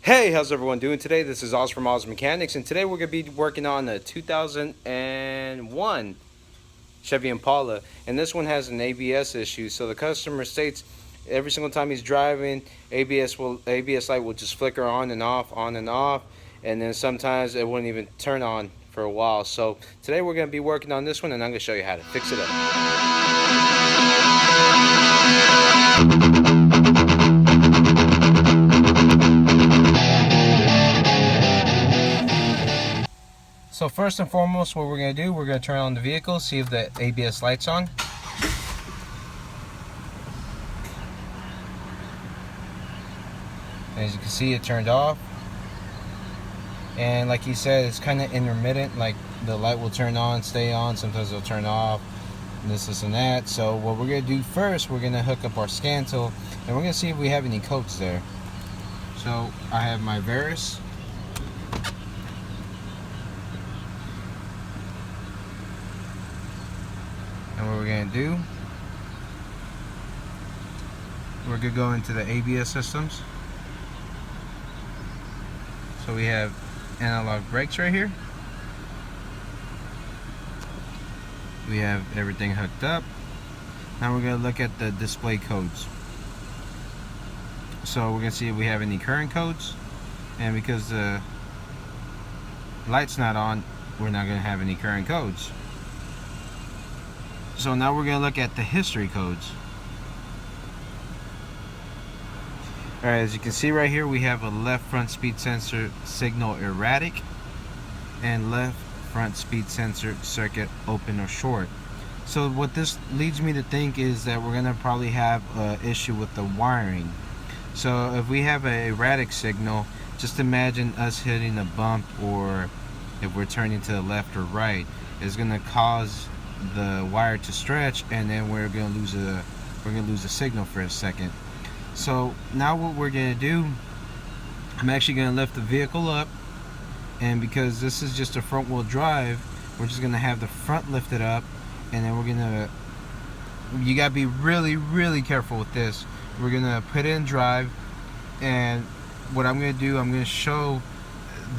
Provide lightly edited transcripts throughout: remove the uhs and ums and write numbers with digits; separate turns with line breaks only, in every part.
Hey, how's everyone doing today? This is Oz from Oz Mechanics, and today we're going to be working on the 2001 Chevy Impala, and this one has an ABS issue. So the customer states every single time he's driving, ABS light will just flicker on and off, and then sometimes it wouldn't even turn on for a while. So today we're going to be working on this one, and I'm going to show you how to fix it up. So first and foremost, what we're going to do, we're going to turn on the vehicle, see if the ABS light's on. As you can see, it turned off. And like he said, it's kind of intermittent, like the light will turn on, stay on, sometimes it'll turn off, and this and that. So what we're going to do first, we're going to hook up our scan tool, and we're going to see if we have any coats there. So I have my Verus. And what we're going to do, we're going to go into the ABS systems. So we have analog brakes right here. We have everything hooked up. Now we're going to look at the display codes. So we're going to see if we have any current codes. And because the light's not on, we're not going to have any current codes. So now we're going to look at the history codes. Alright, as you can see right here, we have a left front speed sensor signal erratic and left front speed sensor circuit open or short. So what this leads me to think is that we're going to probably have an issue with the wiring. So if we have an erratic signal, just imagine us hitting a bump, or if we're turning to the left or right, it's going to cause the wire to stretch, and then we're going to lose a signal for a second. So now what we're going to do, I'm actually going to lift the vehicle up, and because this is just a front wheel drive, we're just going to have the front lifted up, and then we're going to, you got to be really careful with this. We're going to put it in drive, and what I'm going to do, I'm going to show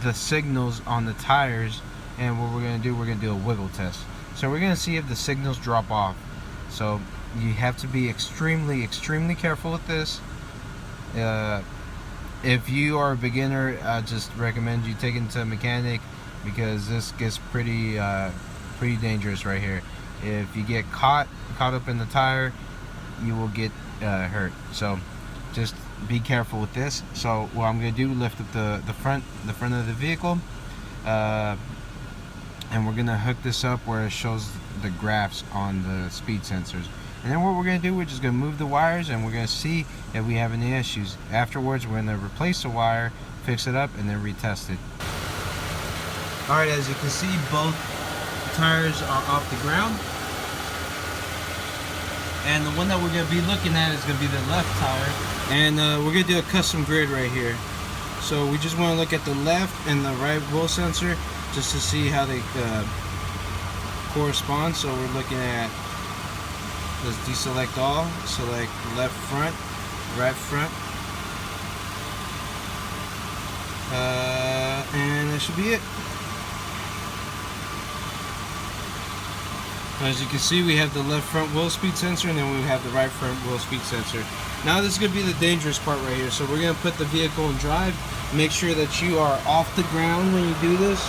the signals on the tires, and what we're going to do, we're going to do a wiggle test. So we're going to see if the signals drop off. So you have to be extremely careful with this. If you are a beginner, I just recommend you take it to a mechanic, because this gets pretty dangerous right here. If you get caught up in the tire, you will get hurt. So just be careful with this. So what I'm going to do, lift up the front of the vehicle, and we're going to hook this up where it shows the graphs on the speed sensors. And then what we're going to do, we're just going to move the wires, and we're going to see if we have any issues. Afterwards, we're going to replace the wire, fix it up, and then retest it. Alright, as you can see, both tires are off the ground. And the one that we're going to be looking at is going to be the left tire. And we're going to do a custom grid right here. So we just want to look at the left and the right roll sensor, just to see how they correspond. So we're looking at, let's deselect all, select left front, right front, and that should be it. As you can see, we have the left front wheel speed sensor, and then we have the right front wheel speed sensor. Now this is going to be the dangerous part right here. So we're going to put the vehicle in drive. Make sure that you are off the ground when you do this.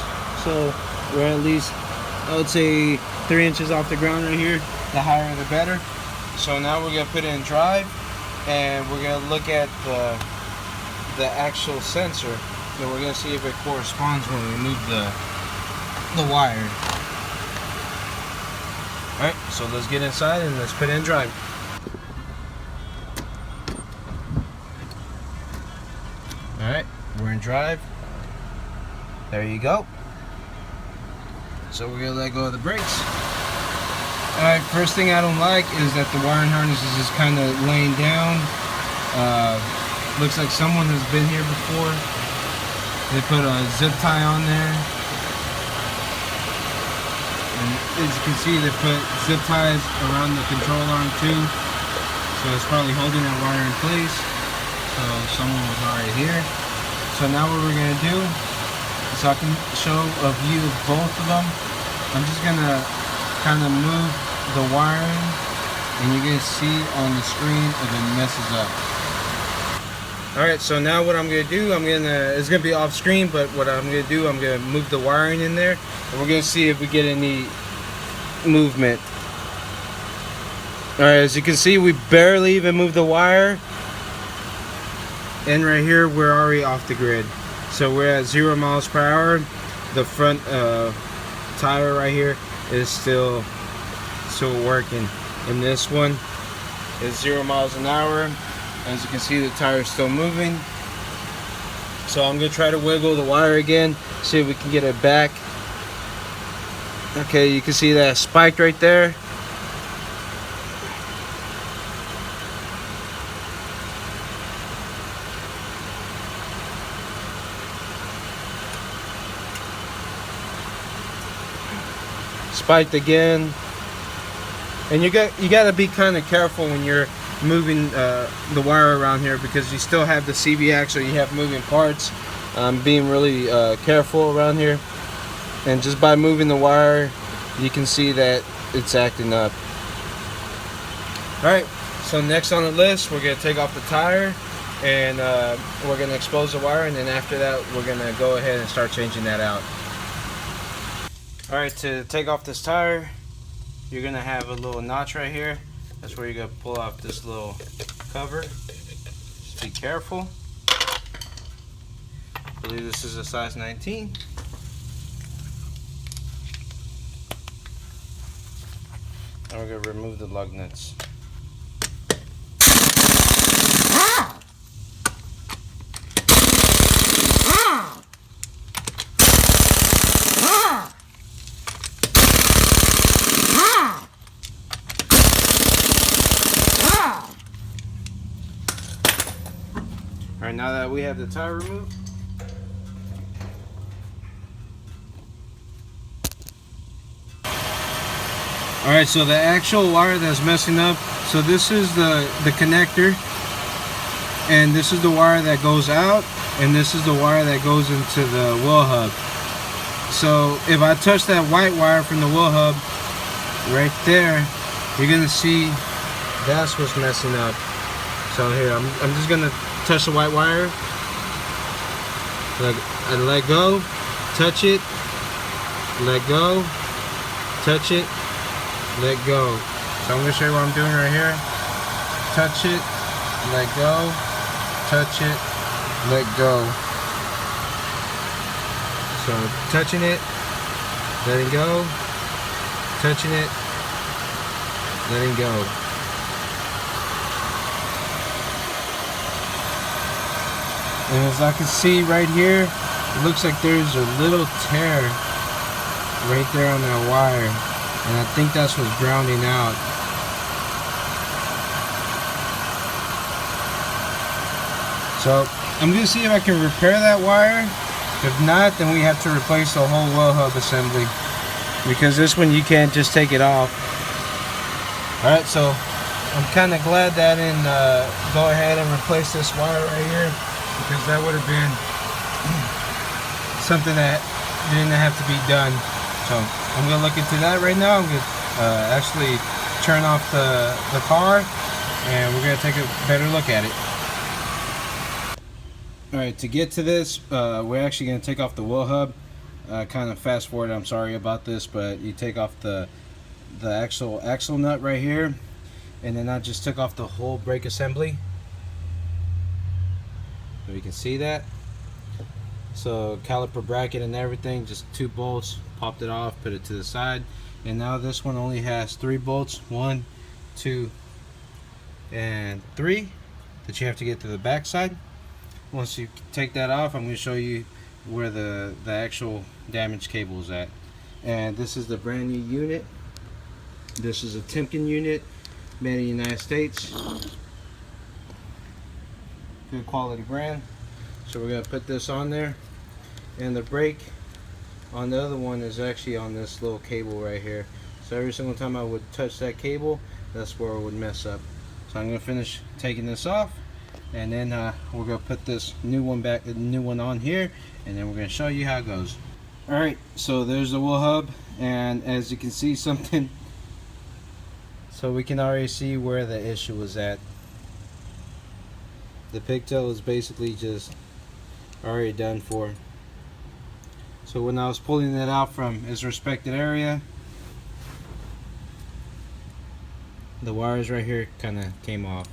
So we're at least, I would say, 3 inches off the ground right here. The higher the better. So now we're going to put it in drive, and we're going to look at the actual sensor, and we're going to see if it corresponds when we move the wire. Alright, so let's get inside and let's put it in drive. Alright, we're in drive. There you go. So we're going to let go of the brakes. Alright, first thing I don't like is that the wiring harness is just kind of laying down. Looks like someone has been here before. They put a zip tie on there. And as you can see, they put zip ties around the control arm too. So it's probably holding that wire in place. So someone was already here. So now what we're gonna do, so I can show a view of both of them, I'm just gonna kind of move the wiring, and you're gonna see on the screen if it messes up. Alright, so now what I'm gonna do, it's gonna be off screen, but what I'm gonna do, I'm gonna move the wiring in there, and we're gonna see if we get any movement. Alright, as you can see, we barely even moved the wire, and right here we're already off the grid. So we're at 0 miles per hour. The front tire right here is still working, and this one is 0 miles an hour. As you can see, the tire is still moving. So I'm gonna try to wiggle the wire again, see if we can get it back. Okay, you can see that spiked right there. Spiked again. And you got to be kind of careful when you're moving the wire around here, because you still have the CV axle, you have moving parts. Being really careful around here, and just by moving the wire you can see that it's acting up. Alright, so next on the list, we're going to take off the tire, and we're going to expose the wire, and then after that we're going to go ahead and start changing that out. Alright, to take off this tire, you're going to have a little notch right here. That's where you're going to pull off this little cover. Just be careful. I believe this is a size 19. And we're going to remove the lug nuts. Alright, now that we have the tire removed, alright, so the actual wire that's messing up, so this is the connector, and this is the wire that goes out, and this is the wire that goes into the wheel hub. So if I touch that white wire from the wheel hub right there, you're gonna see that's what's messing up. So here, I'm just gonna touch the white wire, I let go, touch it, let go, touch it, let go. So I'm going to show you what I'm doing right here. Touch it, let go, touch it, let go. So touching it, letting go, touching it, letting go. And as I can see right here, it looks like there's a little tear right there on that wire, and I think that's what's grounding out. So I'm going to see if I can repair that wire. If not, then we have to replace the whole wheel hub assembly, because this one you can't just take it off. Alright, so I'm kind of glad that I didn't go ahead and replace this wire right here, because that would have been something that didn't have to be done. So I'm going to look into that right now. I'm going to actually turn off the car, and we're going to take a better look at it. Alright, to get to this, we're actually going to take off the wheel hub. Kind of fast forward, I'm sorry about this, but you take off the actual axle nut right here, and then I just took off the whole brake assembly. So you can see that. So caliper bracket and everything, just 2 bolts, popped it off, put it to the side, and now this one only has 3 bolts, 1, 2, and 3, that you have to get to the back side. Once you take that off, I'm going to show you where the actual damaged cable is at. And this is the brand new unit. This is a Timken unit, made in the United States. Good quality brand. So we're going to put this on there, and the brake on the other one is actually on this little cable right here. So every single time I would touch that cable, that's where it would mess up. So I'm going to finish taking this off, and then we're gonna put this new one on here, and then we're gonna show you how it goes. All right, so there's the wheel hub, and as you can see something, so we can already see where the issue was at. The pigtail is basically just already done for. So when I was pulling it out from its respected area, the wires right here kind of came off.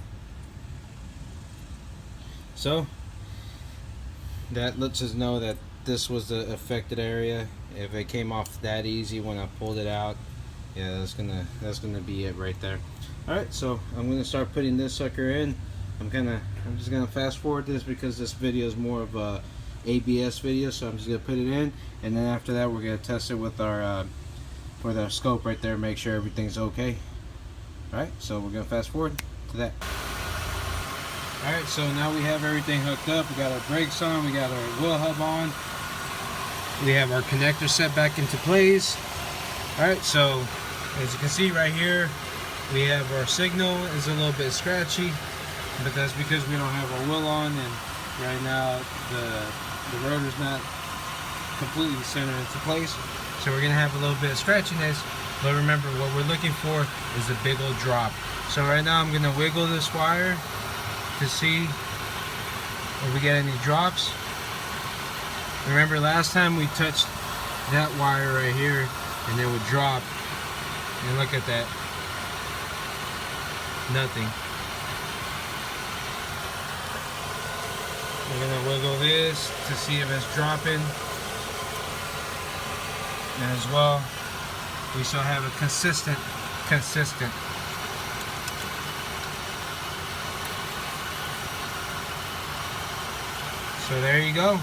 So that lets us know that this was the affected area. If it came off that easy when I pulled it out, yeah, that's gonna be it right there. All right, so I'm gonna start putting this sucker in. I'm just gonna fast forward this because this video is more of a ABS video, so I'm just gonna put it in, and then after that we're gonna test it with our scope right there, make sure everything's okay. All right, so we're gonna fast forward to that. All right, so now we have everything hooked up. We got our brakes on, we got our wheel hub on, we have our connector set back into place. All right, so as you can see right here, we have our signal is a little bit scratchy, but that's because we don't have our wheel on, and right now the rotor's not completely centered into place, so we're gonna have a little bit of scratchiness. But remember, what we're looking for is a big old drop. So right now I'm gonna wiggle this wire to see if we get any drops. Remember last time we touched that wire right here and it would drop, and look at that, nothing. We're gonna wiggle this to see if it's dropping, and as well we shall have a consistent. So there you go.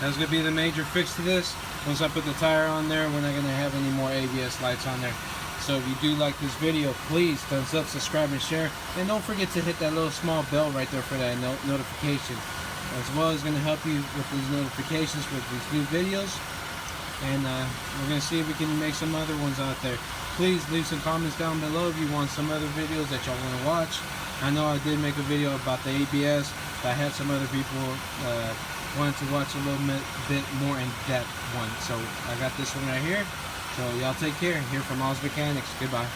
That's gonna be the major fix to this. Once I put the tire on there, we're not gonna have any more ABS lights on there. So if you do like this video, please thumbs up, subscribe, and share. And don't forget to hit that little small bell right there for that notification. As well as going to help you with these notifications with these new videos. And we're going to see if we can make some other ones out there. Please leave some comments down below if you want some other videos that y'all want to watch. I know I did make a video about the ABS, but I had some other people wanted to watch a little bit more in-depth one. So I got this one right here. So y'all take care. Here from Oz Mechanics. Goodbye.